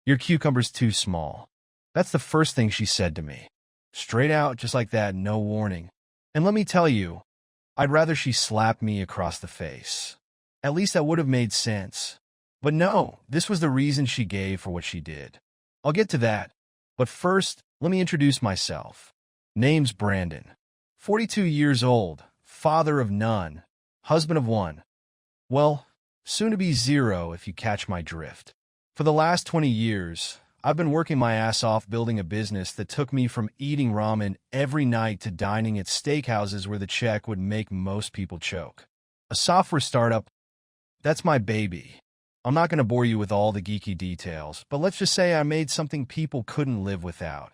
"Your cucumber's too small." That's the first thing she said to me. Straight out, just like that, no warning. And let me tell you, I'd rather she slapped me across the face. At least that would have made sense. But no, this was the reason she gave for what she did. I'll get to that. But first, let me introduce myself. Name's Brandon. 42 years old, father of none, husband of one. Well, soon to be 0 if you catch my drift. For the last 20 years, I've been working my ass off building a business that took me from eating ramen every night to dining at steakhouses where the check would make most people choke. A software startup, that's my baby. I'm not going to bore you with all the geeky details, but let's just say I made something people couldn't live without,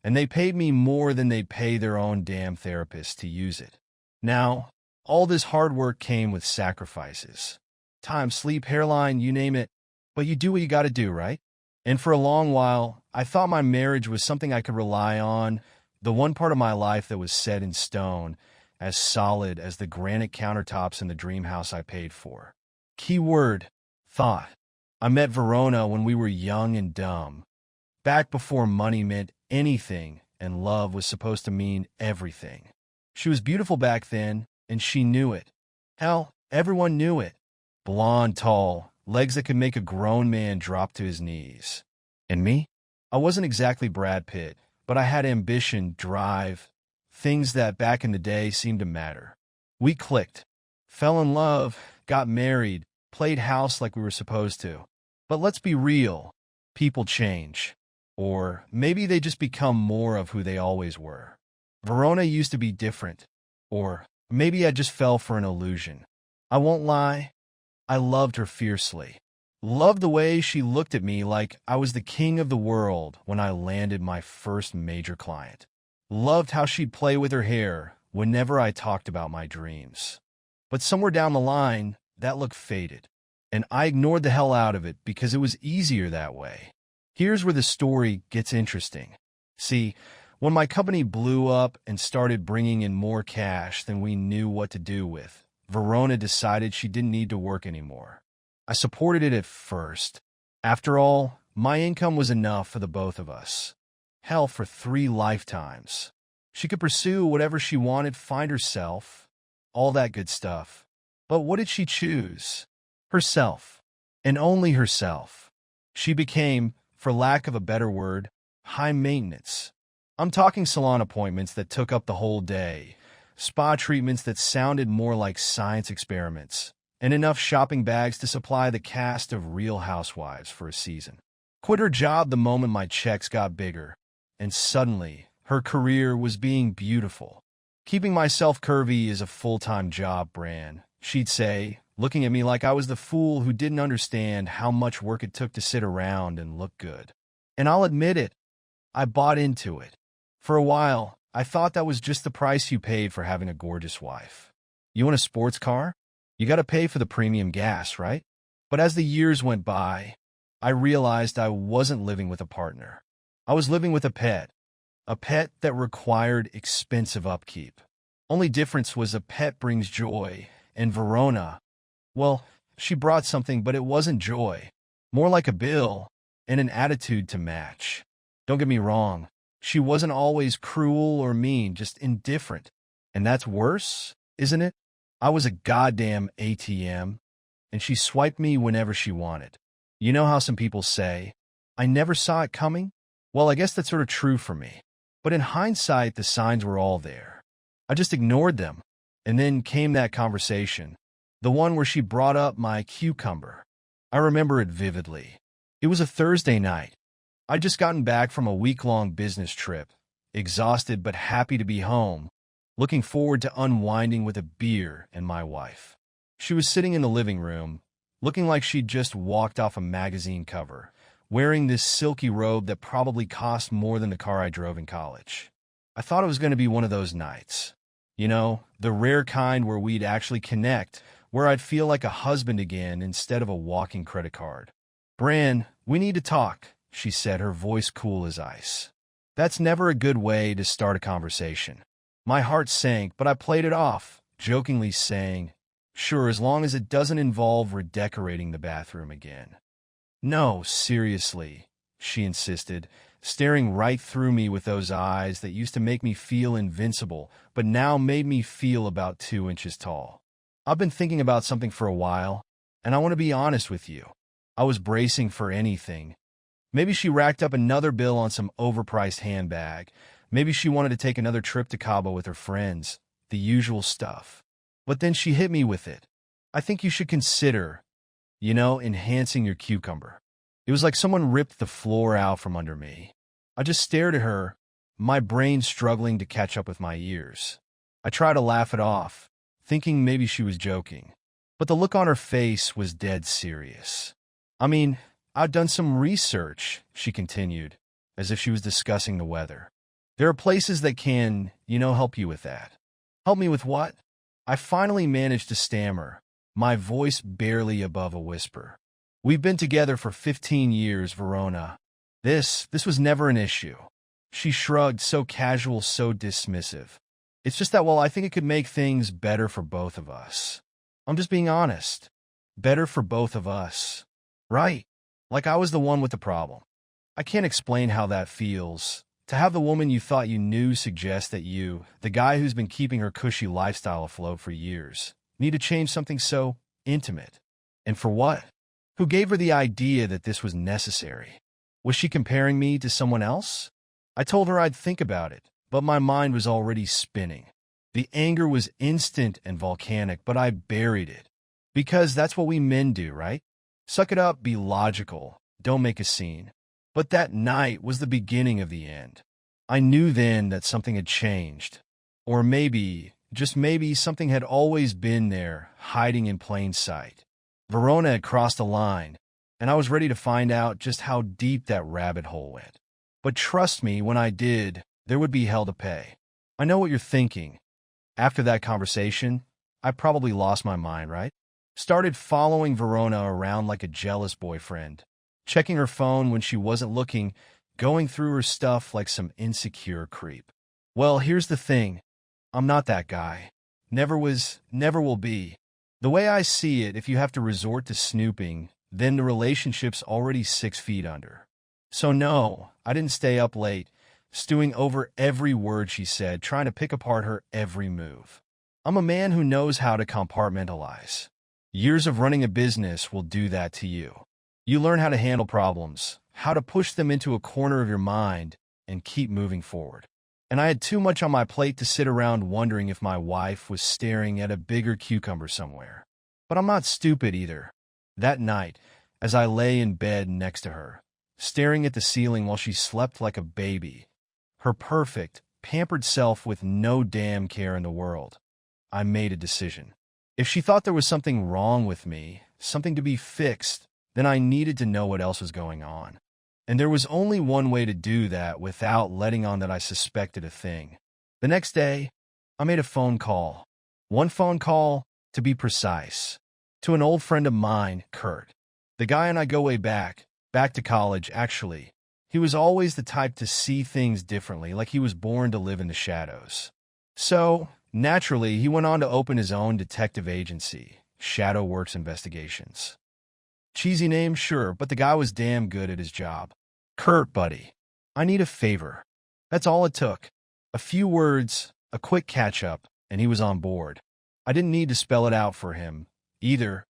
and they paid me more than they pay their own damn therapist to use it. Now, all this hard work came with sacrifices. Time, sleep, hairline, you name it, but you do what you got to do, right? And for a long while, I thought my marriage was something I could rely on, the one part of my life that was set in stone, as solid as the granite countertops in the dream house I paid for. Key word, thought. I met Verona when we were young and dumb, back before money meant anything and love was supposed to mean everything. She was beautiful back then, and she knew it. Hell, everyone knew it. Blonde, tall, legs that could make a grown man drop to his knees. And me? I wasn't exactly Brad Pitt, but I had ambition, drive, things that back in the day seemed to matter. We clicked, fell in love, got married, played house like we were supposed to. But let's be real, people change. Or maybe they just become more of who they always were. Verona used to be different. Or maybe I just fell for an illusion. I won't lie, I loved her fiercely. Loved the way she looked at me like I was the king of the world when I landed my first major client. Loved how she'd play with her hair whenever I talked about my dreams. But somewhere down the line, that look faded, and I ignored the hell out of it because it was easier that way. Here's where the story gets interesting. See, when my company blew up and started bringing in more cash than we knew what to do with, Verona decided she didn't need to work anymore. I supported it at first. After all, my income was enough for the both of us. Hell, for 3 lifetimes. She could pursue whatever she wanted, find herself, all that good stuff. But what did she choose? Herself. And only herself. She became, for lack of a better word, high maintenance. I'm talking salon appointments that took up the whole day, spa treatments that sounded more like science experiments, and enough shopping bags to supply the cast of Real Housewives for a season. Quit her job the moment my checks got bigger, and suddenly, her career was being beautiful. Keeping myself curvy is a full-time job, Bran, she'd say, looking at me like I was the fool who didn't understand how much work it took to sit around and look good. And I'll admit it, I bought into it. For a while, I thought that was just the price you paid for having a gorgeous wife. You want a sports car? You gotta pay for the premium gas, right? But as the years went by, I realized I wasn't living with a partner. I was living with a pet that required expensive upkeep. Only difference was a pet brings joy, and Verona, well, she brought something, but it wasn't joy. More like a bill and an attitude to match. Don't get me wrong, she wasn't always cruel or mean, just indifferent. And that's worse, isn't it? I was a goddamn ATM, and she swiped me whenever she wanted. You know how some people say, I never saw it coming? Well, I guess that's sort of true for me. But in hindsight, the signs were all there. I just ignored them. And then came that conversation, the one where she brought up my cucumber. I remember it vividly. It was a Thursday night. I'd just gotten back from a week-long business trip, exhausted but happy to be home, looking forward to unwinding with a beer and my wife. She was sitting in the living room, looking like she'd just walked off a magazine cover, wearing this silky robe that probably cost more than the car I drove in college. I thought it was going to be one of those nights. You know, the rare kind where we'd actually connect, where I'd feel like a husband again instead of a walking credit card. Bran, we need to talk, she said, her voice cool as ice. That's never a good way to start a conversation. My heart sank, but I played it off, jokingly saying, sure, as long as it doesn't involve redecorating the bathroom again. No, seriously, she insisted, staring right through me with those eyes that used to make me feel invincible, but now made me feel about 2 inches tall. I've been thinking about something for a while, and I want to be honest with you. I was bracing for anything. Maybe she racked up another bill on some overpriced handbag. Maybe she wanted to take another trip to Cabo with her friends. The usual stuff. But then she hit me with it. I think you should consider, enhancing your cucumber. It was like someone ripped the floor out from under me. I just stared at her, my brain struggling to catch up with my ears. I tried to laugh it off, thinking maybe she was joking. But the look on her face was dead serious. I mean, I've done some research, she continued, as if she was discussing the weather. There are places that can, help you with that. Help me with what? I finally managed to stammer, my voice barely above a whisper. We've been together for 15 years, Verona. This was never an issue. She shrugged, so casual, so dismissive. It's just that, I think it could make things better for both of us. I'm just being honest. Better for both of us. Right. Like I was the one with the problem. I can't explain how that feels. To have the woman you thought you knew suggest that you, the guy who's been keeping her cushy lifestyle afloat for years, need to change something so intimate. And for what? Who gave her the idea that this was necessary? Was she comparing me to someone else? I told her I'd think about it, but my mind was already spinning. The anger was instant and volcanic, but I buried it. Because that's what we men do, right? Suck it up, be logical, don't make a scene. But that night was the beginning of the end. I knew then that something had changed. Or maybe, just maybe, something had always been there, hiding in plain sight. Verona had crossed a line, and I was ready to find out just how deep that rabbit hole went. But trust me, when I did, there would be hell to pay. I know what you're thinking. After that conversation, I probably lost my mind, right? Started following Verona around like a jealous boyfriend, checking her phone when she wasn't looking, going through her stuff like some insecure creep. Well, here's the thing. I'm not that guy. Never was, never will be. The way I see it, if you have to resort to snooping, then the relationship's already 6 feet under. So no, I didn't stay up late, stewing over every word she said, trying to pick apart her every move. I'm a man who knows how to compartmentalize. Years of running a business will do that to you. You learn how to handle problems, how to push them into a corner of your mind, and keep moving forward. And I had too much on my plate to sit around wondering if my wife was staring at a bigger cucumber somewhere. But I'm not stupid either. That night, as I lay in bed next to her, staring at the ceiling while she slept like a baby, her perfect, pampered self with no damn care in the world, I made a decision. If she thought there was something wrong with me, something to be fixed, then I needed to know what else was going on. And there was only one way to do that without letting on that I suspected a thing. The next day, I made a phone call. One phone call, to be precise, to an old friend of mine, Kurt. The guy and I go way back to college, actually. He was always the type to see things differently, like he was born to live in the shadows. So, naturally, he went on to open his own detective agency, Shadow Works Investigations. Cheesy name, sure, but the guy was damn good at his job. Kurt, buddy, I need a favor. That's all it took. A few words, a quick catch-up, and he was on board. I didn't need to spell it out for him, either.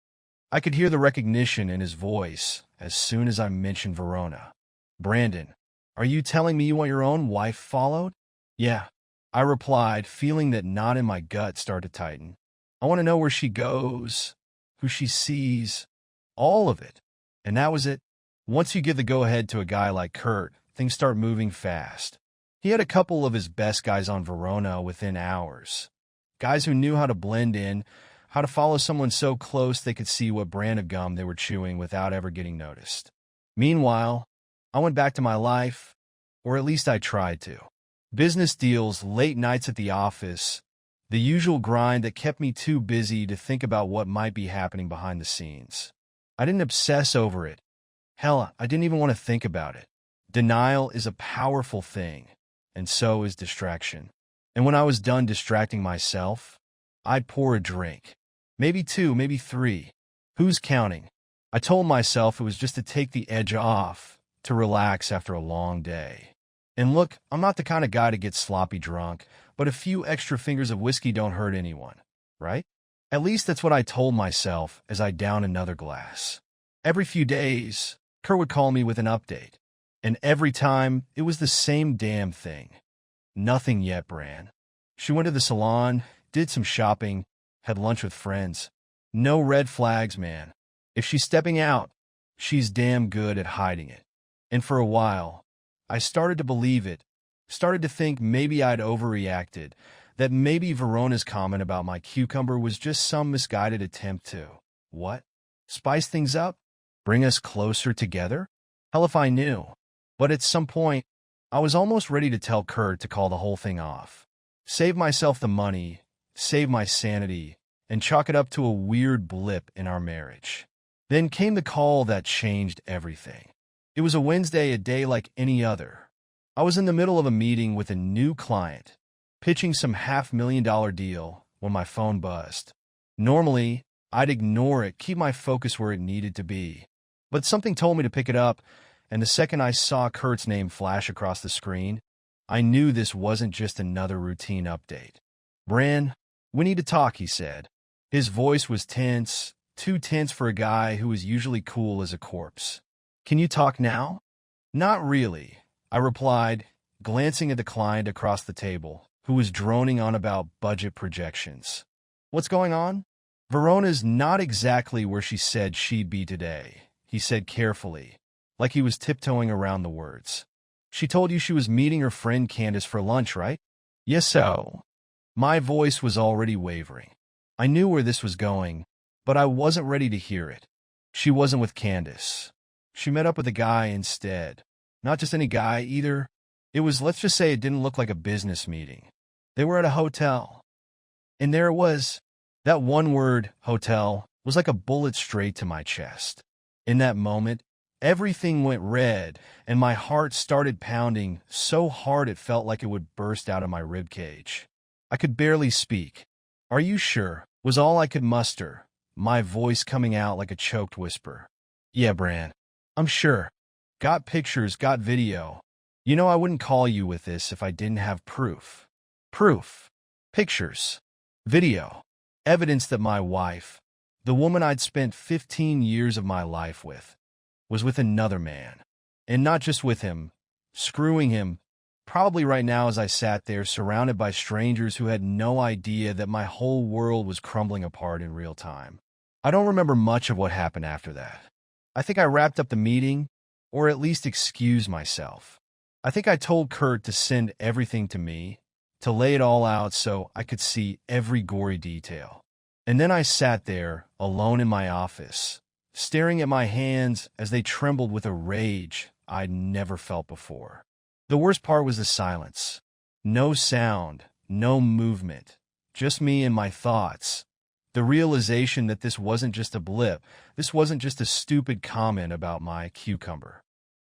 I could hear the recognition in his voice as soon as I mentioned Verona. Brandon, are you telling me you want your own wife followed? Yeah, I replied, feeling that knot in my gut start to tighten. I want to know where she goes, who she sees, all of it. And that was it. Once you give the go-ahead to a guy like Kurt, things start moving fast. He had a couple of his best guys on Verona within hours. Guys who knew how to blend in, how to follow someone so close they could see what brand of gum they were chewing without ever getting noticed. Meanwhile, I went back to my life, or at least I tried to. Business deals, late nights at the office, the usual grind that kept me too busy to think about what might be happening behind the scenes. I didn't obsess over it. Hell, I didn't even want to think about it. Denial is a powerful thing, and so is distraction. And when I was done distracting myself, I'd pour a drink. Maybe 2, maybe 3. Who's counting? I told myself it was just to take the edge off, to relax after a long day. And look, I'm not the kind of guy to get sloppy drunk, but a few extra fingers of whiskey don't hurt anyone, right? At least that's what I told myself as I downed another glass. Every few days, Kurt would call me with an update. And every time, it was the same damn thing. Nothing yet, Bran. She went to the salon, did some shopping, had lunch with friends. No red flags, man. If she's stepping out, she's damn good at hiding it. And for a while, I started to believe it, started to think maybe I'd overreacted, that maybe Verona's comment about my cucumber was just some misguided attempt to, what? Spice things up? Bring us closer together? Hell if I knew. But at some point, I was almost ready to tell Kurt to call the whole thing off. Save myself the money, save my sanity, and chalk it up to a weird blip in our marriage. Then came the call that changed everything. It was a Wednesday, a day like any other. I was in the middle of a meeting with a new client, pitching some $500,000 deal when my phone buzzed. Normally, I'd ignore it, keep my focus where it needed to be. But something told me to pick it up, and the second I saw Kurt's name flash across the screen, I knew this wasn't just another routine update. Bran, we need to talk, he said. His voice was tense, too tense for a guy who was usually cool as a corpse. Can you talk now? Not really, I replied, glancing at the client across the table, who was droning on about budget projections. What's going on? Verona's not exactly where she said she'd be today, he said carefully, like he was tiptoeing around the words. She told you she was meeting her friend Candace for lunch, right? Yes, so. My voice was already wavering. I knew where this was going, but I wasn't ready to hear it. She wasn't with Candace. She met up with a guy instead. Not just any guy, either. It was, let's just say it didn't look like a business meeting. They were at a hotel. And there it was. That one word, hotel, was like a bullet straight to my chest. In that moment, everything went red, and my heart started pounding so hard it felt like it would burst out of my ribcage. I could barely speak. Are you sure? Was all I could muster, my voice coming out like a choked whisper. Yeah, Bran. I'm sure. Got pictures, got video. You know I wouldn't call you with this if I didn't have proof. Proof. Pictures. Video. Evidence that my wife, the woman I'd spent 15 years of my life with, was with another man. And not just with him, screwing him, probably right now as I sat there surrounded by strangers who had no idea that my whole world was crumbling apart in real time. I don't remember much of what happened after that. I think I wrapped up the meeting, or at least excused myself. I think I told Kurt to send everything to me, to lay it all out so I could see every gory detail. And then I sat there, alone in my office, staring at my hands as they trembled with a rage I'd never felt before. The worst part was the silence. No sound, no movement, just me and my thoughts. The realization that this wasn't just a blip, this wasn't just a stupid comment about my cucumber.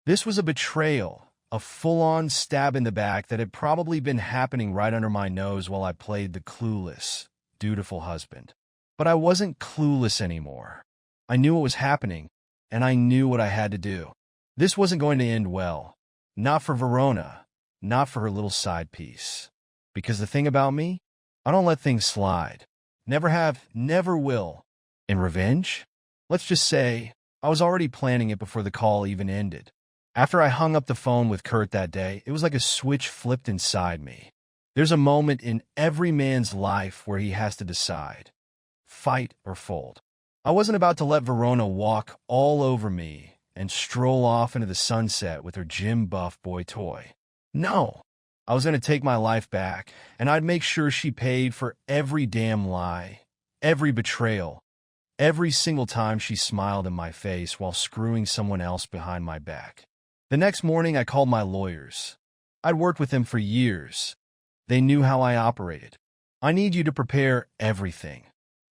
This was a betrayal, a full-on stab in the back that had probably been happening right under my nose while I played the clueless, dutiful husband. But I wasn't clueless anymore. I knew what was happening, and I knew what I had to do. This wasn't going to end well. Not for Verona, not for her little side piece. Because the thing about me, I don't let things slide. Never have, never will. And revenge? Let's just say, I was already planning it before the call even ended. After I hung up the phone with Kurt that day, it was like a switch flipped inside me. There's a moment in every man's life where he has to decide. Fight or fold. I wasn't about to let Verona walk all over me and stroll off into the sunset with her gym buff boy toy. No. I was going to take my life back, and I'd make sure she paid for every damn lie, every betrayal, every single time she smiled in my face while screwing someone else behind my back. The next morning, I called my lawyers. I'd worked with them for years. They knew how I operated. I need you to prepare everything,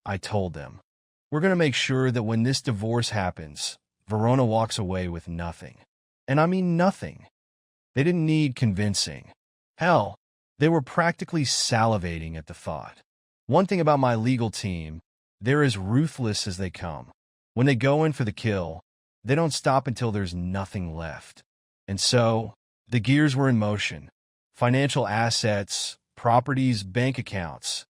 I told them. We're going to make sure that when this divorce happens, Verona walks away with nothing. And I mean nothing. They didn't need convincing. Hell, they were practically salivating at the thought. One thing about my legal team, they're as ruthless as they come. When they go in for the kill, they don't stop until there's nothing left. And so, the gears were in motion. Financial assets, properties, bank accounts.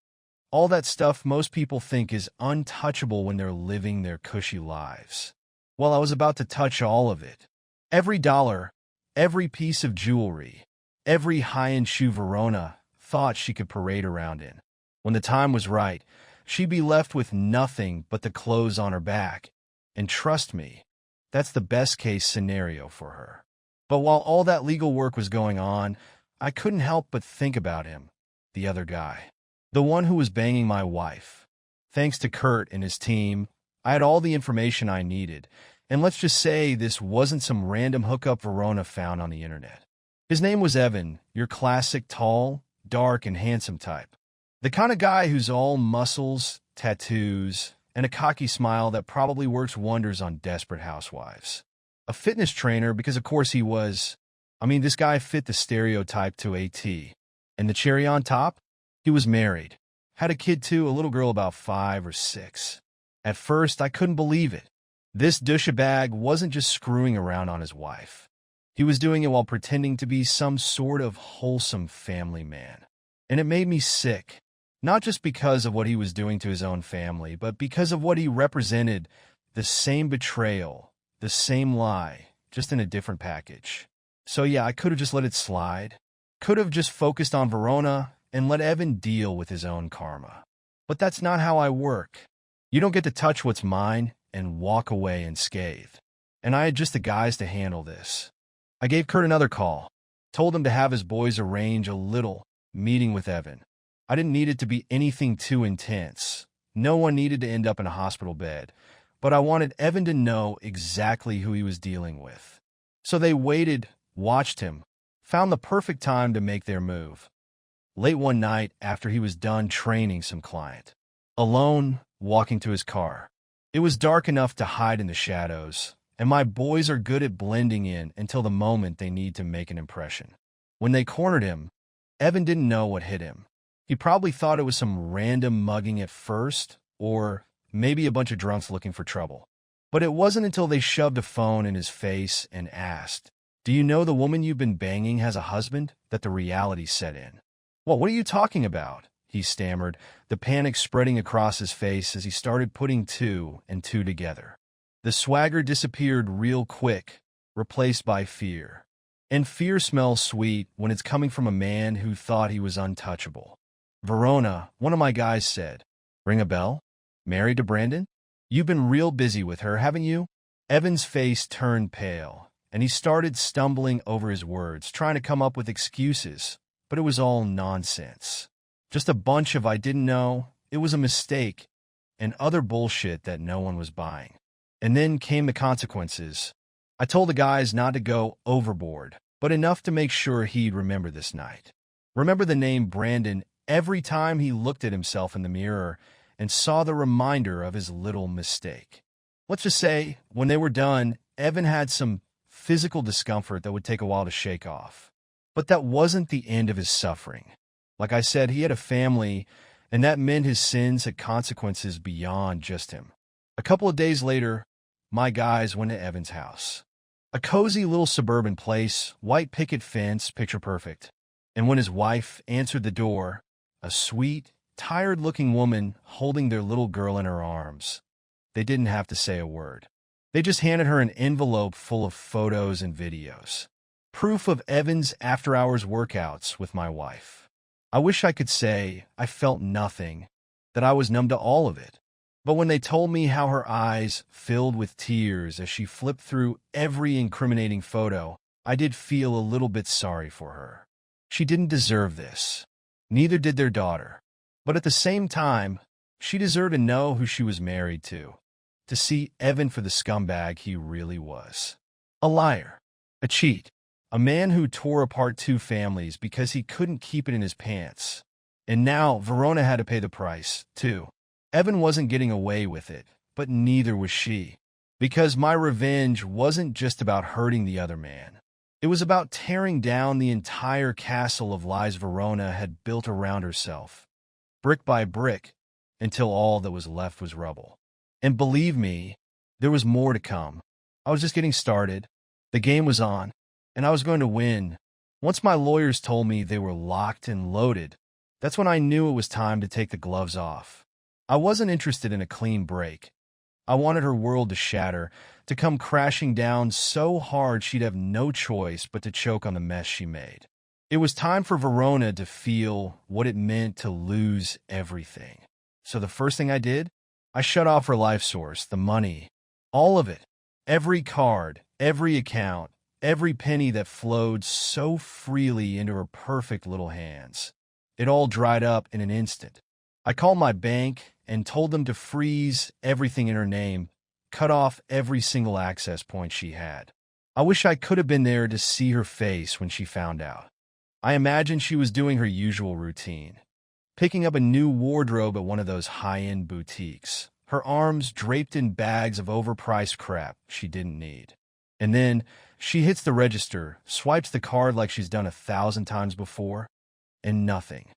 All that stuff most people think is untouchable when they're living their cushy lives. Well, I was about to touch all of it. Every dollar, every piece of jewelry, every high-end shoe Verona thought she could parade around in. When the time was right, she'd be left with nothing but the clothes on her back. And trust me, that's the best-case scenario for her. But while all that legal work was going on, I couldn't help but think about him, the other guy. The one who was banging my wife. Thanks to Kurt and his team, I had all the information I needed, and let's just say this wasn't some random hookup Verona found on the internet. His name was Evan, your classic tall, dark, and handsome type. The kind of guy who's all muscles, tattoos, and a cocky smile that probably works wonders on desperate housewives. A fitness trainer because of course he was. This guy fit the stereotype to a T. And the cherry on top? He was married. Had a kid too, a little girl about 5 or 6. At first, I couldn't believe it. This douchebag wasn't just screwing around on his wife. He was doing it while pretending to be some sort of wholesome family man. And it made me sick. Not just because of what he was doing to his own family, but because of what he represented, the same betrayal, the same lie, just in a different package. So yeah, I could have just let it slide. Could have just focused on Verona and let Evan deal with his own karma. But that's not how I work. You don't get to touch what's mine and walk away unscathed. And I had just the guys to handle this. I gave Kurt another call, told him to have his boys arrange a little meeting with Evan. I didn't need it to be anything too intense. No one needed to end up in a hospital bed, but I wanted Evan to know exactly who he was dealing with. So they waited, watched him, found the perfect time to make their move. Late one night after he was done training some client. Alone, walking to his car. It was dark enough to hide in the shadows, and my boys are good at blending in until the moment they need to make an impression. When they cornered him, Evan didn't know what hit him. He probably thought it was some random mugging at first, or maybe a bunch of drunks looking for trouble. But it wasn't until they shoved a phone in his face and asked, "Do you know the woman you've been banging has a husband?" that the reality set in. "Well, what are you talking about?" he stammered, the panic spreading across his face as he started putting two and two together. The swagger disappeared real quick, replaced by fear. And fear smells sweet when it's coming from a man who thought he was untouchable. Verona, one of my guys said. "Ring a bell? Married to Brandon? You've been real busy with her, haven't you?" Evan's face turned pale, and he started stumbling over his words, trying to come up with excuses, but it was all nonsense. Just a bunch of "I didn't know," "it was a mistake," and other bullshit that no one was buying. And then came the consequences. I told the guys not to go overboard, but enough to make sure he'd remember this night. Remember the name Brandon every time he looked at himself in the mirror and saw the reminder of his little mistake. Let's just say, when they were done, Evan had some physical discomfort that would take a while to shake off. But that wasn't the end of his suffering. Like I said, he had a family, and that meant his sins had consequences beyond just him. A couple of days later, my guys went to Evan's house. A cozy little suburban place, white picket fence, picture perfect. And when his wife answered the door, a sweet, tired-looking woman holding their little girl in her arms, they didn't have to say a word. They just handed her an envelope full of photos and videos. Proof of Evan's after-hours workouts with my wife. I wish I could say I felt nothing, that I was numb to all of it. But when they told me how her eyes filled with tears as she flipped through every incriminating photo, I did feel a little bit sorry for her. She didn't deserve this. Neither did their daughter. But at the same time, she deserved to know who she was married to see Evan for the scumbag he really was. A liar. A cheat. A man who tore apart two families because he couldn't keep it in his pants. And now Verona had to pay the price, too. Evan wasn't getting away with it, but neither was she. Because my revenge wasn't just about hurting the other man. It was about tearing down the entire castle of lies Verona had built around herself, brick by brick, until all that was left was rubble. And believe me, there was more to come. I was just getting started. The game was on. and I was going to win. Once my lawyers told me they were locked and loaded, that's when I knew it was time to take the gloves off. I wasn't interested in a clean break. I wanted her world to shatter, to come crashing down so hard she'd have no choice but to choke on the mess she made. It was time for Verona to feel what it meant to lose everything. So the first thing I did, I shut off her life source, the money, all of it, every card, every account, every penny that flowed so freely into her perfect little hands. It all dried up in an instant. I called my bank and told them to freeze everything in her name, cut off every single access point she had. I wish I could have been there to see her face when she found out. I imagined she was doing her usual routine, picking up a new wardrobe at one of those high-end boutiques, her arms draped in bags of overpriced crap she didn't need. And then she hits the register, swipes the card like she's done 1,000 times before, and nothing.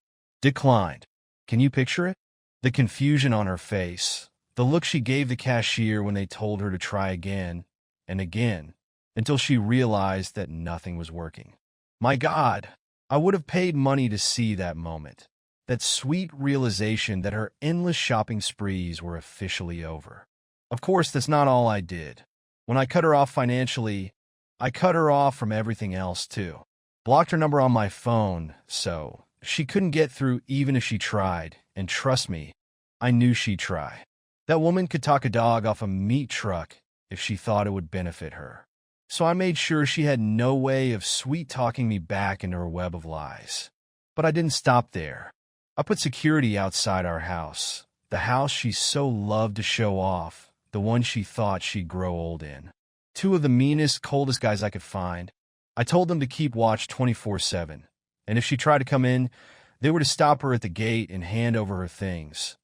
Declined. Can you picture it? The confusion on her face, the look she gave the cashier when they told her to try again and again, until she realized that nothing was working. My God, I would have paid money to see that moment, that sweet realization that her endless shopping sprees were officially over. Of course, that's not all I did. When I cut her off financially, I cut her off from everything else too. Blocked her number on my phone, so she couldn't get through even if she tried, and trust me, I knew she'd try. That woman could talk a dog off a meat truck if she thought it would benefit her. So I made sure she had no way of sweet-talking me back into her web of lies. But I didn't stop there. I put security outside our house, the house she so loved to show off, the one she thought she'd grow old in. Two of the meanest, coldest guys I could find. I told them to keep watch 24/7, and if she tried to come in, they were to stop her at the gate and hand over her things,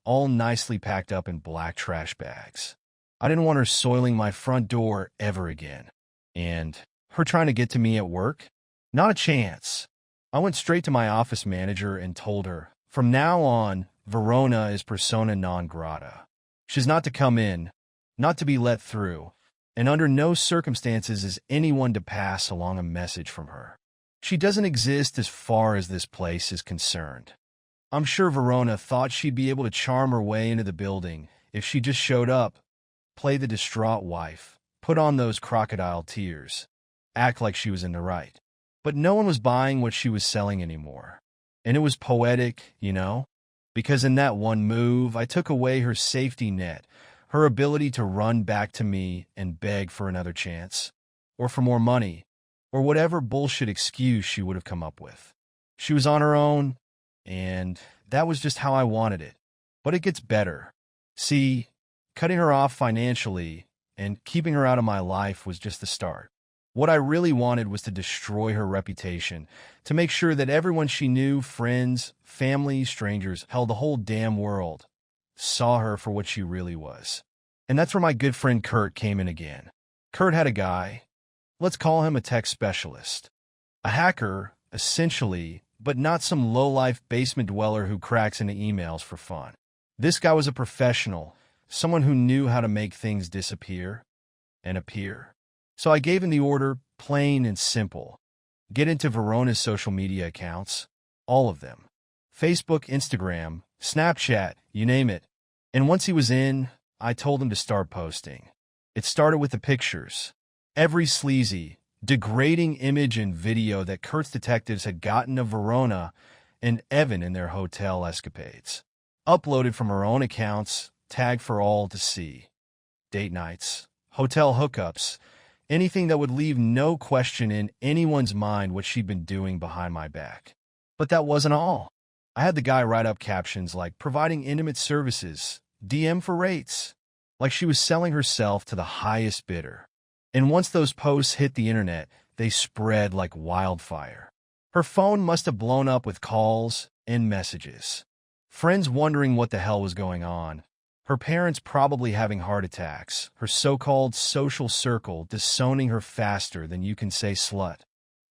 all nicely packed up in black trash bags. I didn't want her soiling my front door ever again. And her trying to get to me at work? Not a chance. I went straight to my office manager and told her, from now on, Verona is persona non grata. She's not to come in, not to be let through, and under no circumstances is anyone to pass along a message from her. She doesn't exist as far as this place is concerned. I'm sure Verona thought she'd be able to charm her way into the building if she just showed up, play the distraught wife, put on those crocodile tears, act like she was in the right. But no one was buying what she was selling anymore. And it was poetic, you know, because in that one move, I took away her safety net, her ability to run back to me and beg for another chance, or for more money, or whatever bullshit excuse she would have come up with. She was on her own, and that was just how I wanted it. But it gets better. See, cutting her off financially and keeping her out of my life was just the start. What I really wanted was to destroy her reputation, to make sure that everyone she knew, friends, family, strangers, hell, the whole damn world, saw her for what she really was. And that's where my good friend Kurt came in again. Kurt had a guy, let's call him a tech specialist. A hacker, essentially, but not some low-life basement dweller who cracks into emails for fun. This guy was a professional, someone who knew how to make things disappear and appear. So I gave him the order, plain and simple. Get into Verona's social media accounts, all of them. Facebook, Instagram, Snapchat, you name it. And once he was in, I told him to start posting. It started with the pictures. Every sleazy, degrading image and video that Kurt's detectives had gotten of Verona and Evan in their hotel escapades. Uploaded from her own accounts, tagged for all to see. Date nights, hotel hookups, anything that would leave no question in anyone's mind what she'd been doing behind my back. But that wasn't all. I had the guy write up captions like providing intimate services, DM for rates, like she was selling herself to the highest bidder. And once those posts hit the internet, they spread like wildfire. Her phone must have blown up with calls and messages. Friends wondering what the hell was going on. Her parents probably having heart attacks. Her so-called social circle disowning her faster than you can say slut.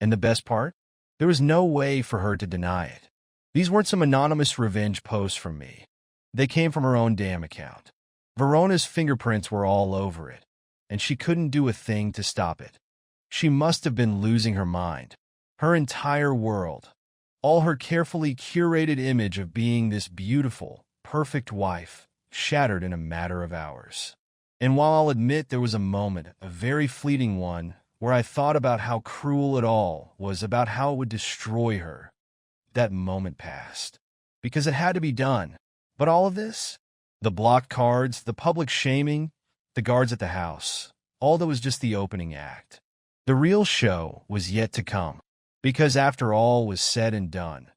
And the best part? There was no way for her to deny it. These weren't some anonymous revenge posts from me. They came from her own damn account. Verona's fingerprints were all over it, and she couldn't do a thing to stop it. She must have been losing her mind. Her entire world, all her carefully curated image of being this beautiful, perfect wife, shattered in a matter of hours. And while I'll admit there was a moment, a very fleeting one, where I thought about how cruel it all was, about how it would destroy her, that moment passed. Because it had to be done. But all of this? The blocked cards, the public shaming, the guards at the house, all that was just the opening act. The real show was yet to come. Because after all was said and done,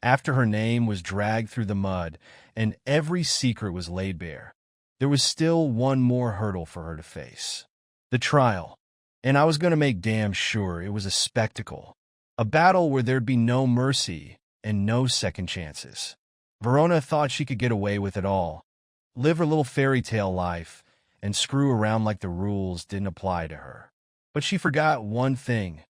after her name was dragged through the mud and every secret was laid bare, there was still one more hurdle for her to face. The trial. And I was going to make damn sure it was a spectacle. A battle where there'd be no mercy and no second chances. Verona thought she could get away with it all, live her little fairy tale life, and screw around like the rules didn't apply to her. But she forgot one thing.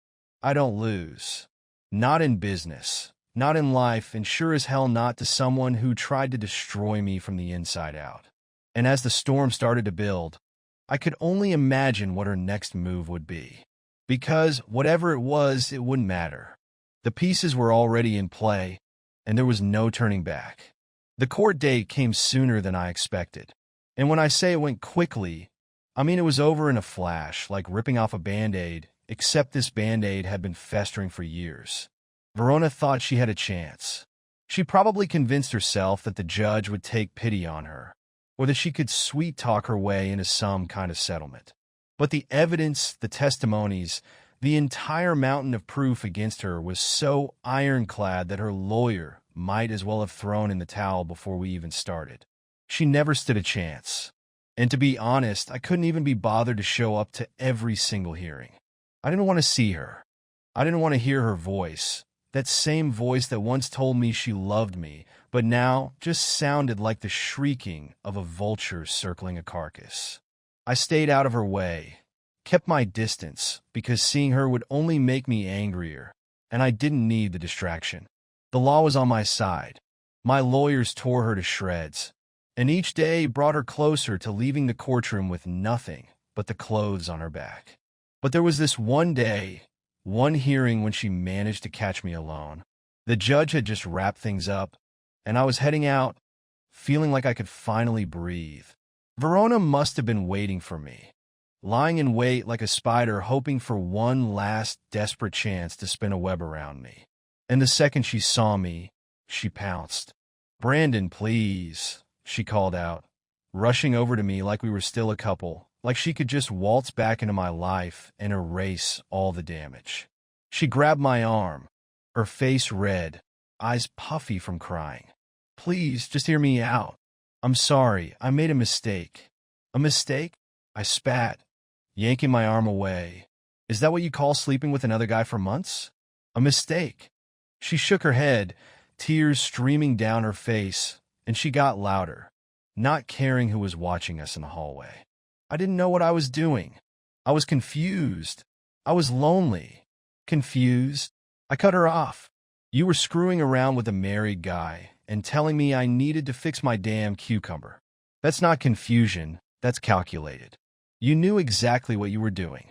I don't lose. Not in business, not in life, and sure as hell not to someone who tried to destroy me from the inside out. And as the storm started to build, I could only imagine what her next move would be. Because whatever it was, it wouldn't matter. The pieces were already in play, and there was no turning back. The court date came sooner than I expected. And when I say it went quickly, I mean it was over in a flash, like ripping off a Band-Aid, except this Band-Aid had been festering for years. Verona thought she had a chance. She probably convinced herself that the judge would take pity on her, or that she could sweet-talk her way into some kind of settlement. But the evidence, the testimonies, the entire mountain of proof against her was so ironclad that her lawyer might as well have thrown in the towel before we even started. She never stood a chance. And to be honest, I couldn't even be bothered to show up to every single hearing. I didn't want to see her. I didn't want to hear her voice, that same voice that once told me she loved me, but now just sounded like the shrieking of a vulture circling a carcass. I stayed out of her way, kept my distance, because seeing her would only make me angrier, and I didn't need the distraction. The law was on my side. My lawyers tore her to shreds, and each day brought her closer to leaving the courtroom with nothing but the clothes on her back. But there was this one day, one hearing when she managed to catch me alone. The judge had just wrapped things up, and I was heading out, feeling like I could finally breathe. Verona must have been waiting for me, lying in wait like a spider, hoping for one last desperate chance to spin a web around me. And the second she saw me, she pounced. "Brandon, please," she called out, rushing over to me like we were still a couple, like she could just waltz back into my life and erase all the damage. She grabbed my arm, her face red, eyes puffy from crying. "Please, just hear me out. I'm sorry, I made a mistake." "A mistake?" I spat, yanking my arm away. "Is that what you call sleeping with another guy for months? A mistake?" She shook her head, tears streaming down her face, and she got louder, not caring who was watching us in the hallway. I didn't know what I was doing. I was confused. I was lonely. Confused. I cut her off. "You were screwing around with a married guy and telling me I needed to fix my damn cucumber. That's not confusion, that's calculated. You knew exactly what you were doing."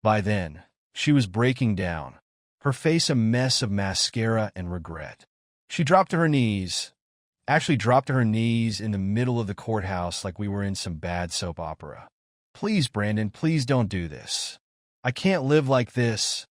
By then, she was breaking down, her face a mess of mascara and regret. She dropped to her knees, dropped to her knees in the middle of the courthouse like we were in some bad soap opera. "Please, Brandon, please don't do this. I can't live like this.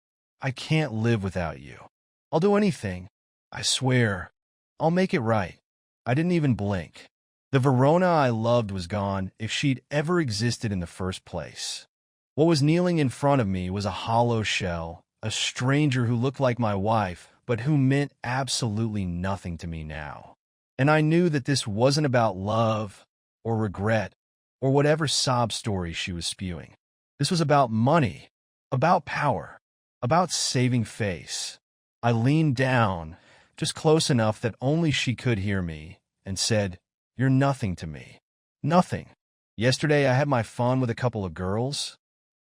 I can't live without you. I'll do anything. I swear. I'll make it right." I didn't even blink. The Verona I loved was gone if she'd ever existed in the first place. What was kneeling in front of me was a hollow shell, a stranger who looked like my wife, but who meant absolutely nothing to me now. And I knew that this wasn't about love or regret or whatever sob story she was spewing. This was about money, about power, about saving face. I leaned down, just close enough that only she could hear me, and said, "You're nothing to me. Nothing. Yesterday I had my fun with a couple of girls,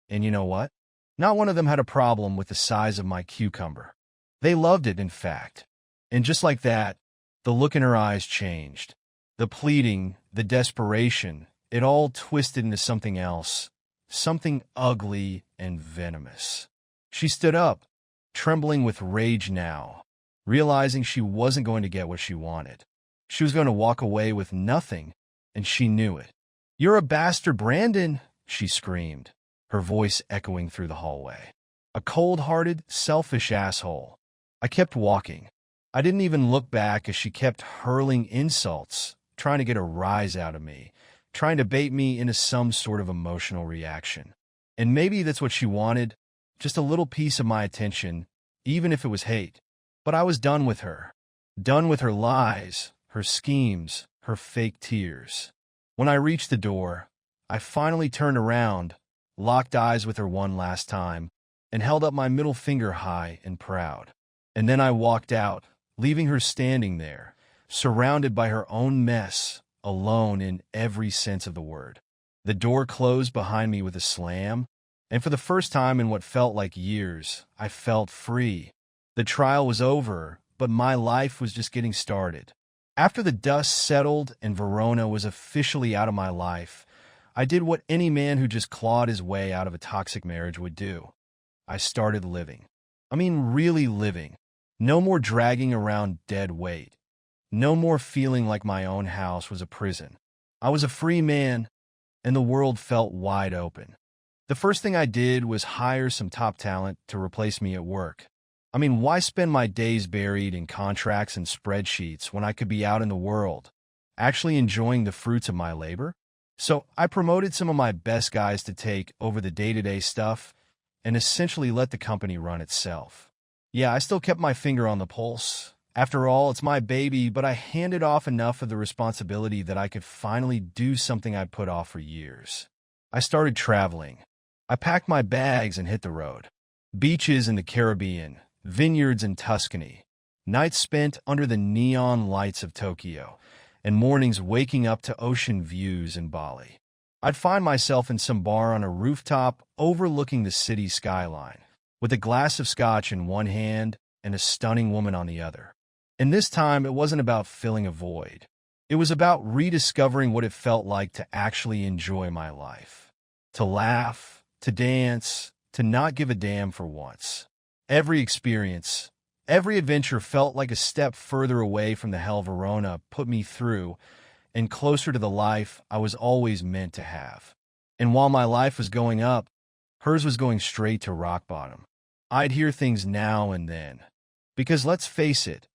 and you know what? Not one of them had a problem with the size of my cucumber. They loved it, in fact." And just like that, the look in her eyes changed. The pleading, the desperation, it all twisted into something else, something ugly and venomous. She stood up, trembling with rage now, realizing she wasn't going to get what she wanted. She was going to walk away with nothing, and she knew it. "You're a bastard, Brandon," she screamed, her voice echoing through the hallway. "A cold-hearted, selfish asshole." I kept walking. I didn't even look back as she kept hurling insults, trying to get a rise out of me, trying to bait me into some sort of emotional reaction. And maybe that's what she wanted, just a little piece of my attention, even if it was hate. But I was done with her. Done with her lies, her schemes, her fake tears. When I reached the door, I finally turned around, locked eyes with her one last time, and held up my middle finger high and proud. And then I walked out, leaving her standing there, surrounded by her own mess, alone in every sense of the word. The door closed behind me with a slam, and for the first time in what felt like years, I felt free. The trial was over, but my life was just getting started. After the dust settled and Verona was officially out of my life, I did what any man who just clawed his way out of a toxic marriage would do. I started living. I mean, really living. No more dragging around dead weight. No more feeling like my own house was a prison. I was a free man, and the world felt wide open. The first thing I did was hire some top talent to replace me at work. I mean, why spend my days buried in contracts and spreadsheets when I could be out in the world, actually enjoying the fruits of my labor? So I promoted some of my best guys to take over the day-to-day stuff and essentially let the company run itself. Yeah, I still kept my finger on the pulse. After all, it's my baby, but I handed off enough of the responsibility that I could finally do something I'd put off for years. I started traveling. I packed my bags and hit the road. Beaches in the Caribbean, vineyards in Tuscany, nights spent under the neon lights of Tokyo, and mornings waking up to ocean views in Bali. I'd find myself in some bar on a rooftop overlooking the city skyline, with a glass of scotch in one hand and a stunning woman on the other. And this time, it wasn't about filling a void. It was about rediscovering what it felt like to actually enjoy my life. To laugh, to dance, to not give a damn for once. Every experience, every adventure felt like a step further away from the hell Verona put me through and closer to the life I was always meant to have. And while my life was going up, hers was going straight to rock bottom. I'd hear things now and then. Because let's face it,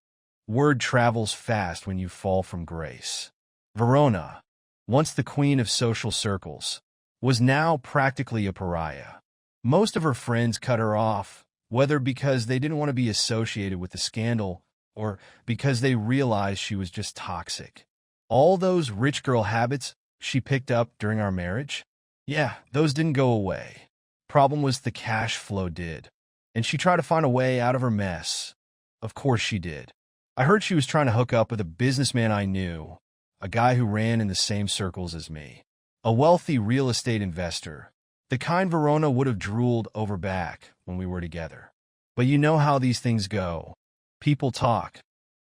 word travels fast when you fall from grace. Verona, once the queen of social circles, was now practically a pariah. Most of her friends cut her off, whether because they didn't want to be associated with the scandal or because they realized she was just toxic. All those rich girl habits she picked up during our marriage, yeah, those didn't go away. Problem was the cash flow did, and she tried to find a way out of her mess. Of course she did. I heard she was trying to hook up with a businessman I knew, a guy who ran in the same circles as me, a wealthy real estate investor, the kind Verona would have drooled over back when we were together. But you know how these things go. People talk.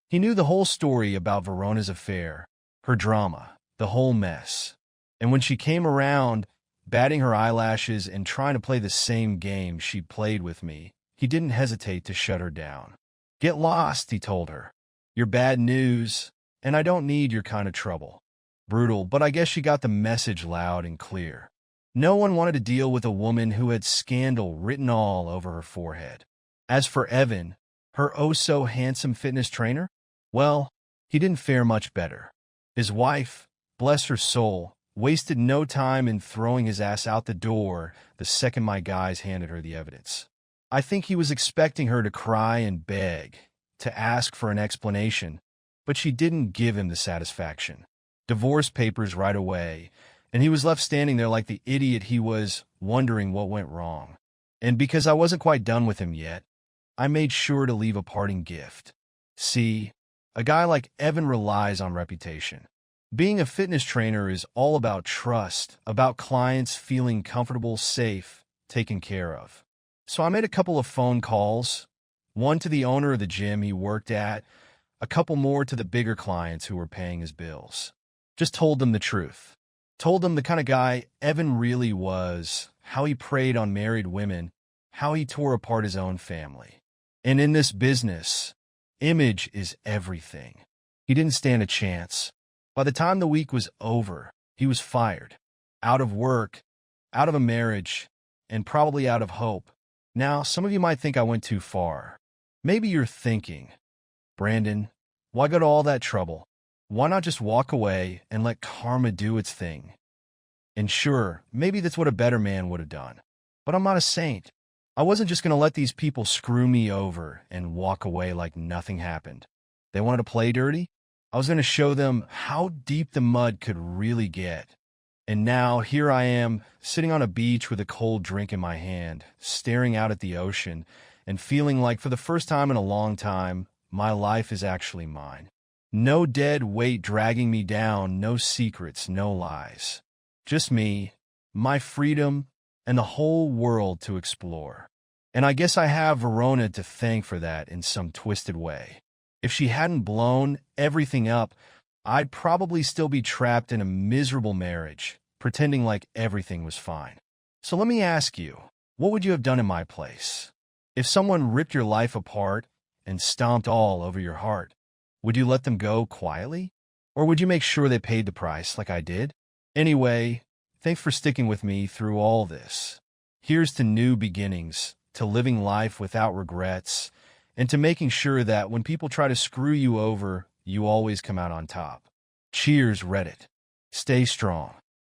He knew the whole story about Verona's affair, her drama, the whole mess. And when she came around, batting her eyelashes and trying to play the same game she played with me, he didn't hesitate to shut her down. "Get lost," he told her. "You're bad news, and I don't need your kind of trouble." Brutal, but I guess she got the message loud and clear. No one wanted to deal with a woman who had scandal written all over her forehead. As for Evan, her oh-so-handsome fitness trainer, well, he didn't fare much better. His wife, bless her soul, wasted no time in throwing his ass out the door the second my guys handed her the evidence. I think he was expecting her to cry and beg, to ask for an explanation, but she didn't give him the satisfaction. Divorce papers right away, and he was left standing there like the idiot he was, wondering what went wrong. And because I wasn't quite done with him yet, I made sure to leave a parting gift. See, a guy like Evan relies on reputation. Being a fitness trainer is all about trust, about clients feeling comfortable, safe, taken care of. So I made a couple of phone calls, one to the owner of the gym he worked at, a couple more to the bigger clients who were paying his bills. Just told them the truth. Told them the kind of guy Evan really was, how he preyed on married women, how he tore apart his own family. And in this business, image is everything. He didn't stand a chance. By the time the week was over, he was fired, out of work, out of a marriage, and probably out of hope. Now, some of you might think I went too far. Maybe you're thinking, Brandon, why go to all that trouble? Why not just walk away and let karma do its thing? And sure, maybe that's what a better man would have done. But I'm not a saint. I wasn't just going to let these people screw me over and walk away like nothing happened. They wanted to play dirty? I was going to show them how deep the mud could really get. And now, here I am, sitting on a beach with a cold drink in my hand, staring out at the ocean, and feeling like for the first time in a long time, my life is actually mine. No dead weight dragging me down, no secrets, no lies. Just me, my freedom, and the whole world to explore. And I guess I have Verona to thank for that in some twisted way. If she hadn't blown everything up, I'd probably still be trapped in a miserable marriage, pretending like everything was fine. So let me ask you, what would you have done in my place? If someone ripped your life apart and stomped all over your heart, would you let them go quietly? Or would you make sure they paid the price like I did? Anyway, thanks for sticking with me through all this. Here's to new beginnings, to living life without regrets, and to making sure that when people try to screw you over, you always come out on top. Cheers, Reddit. Stay strong.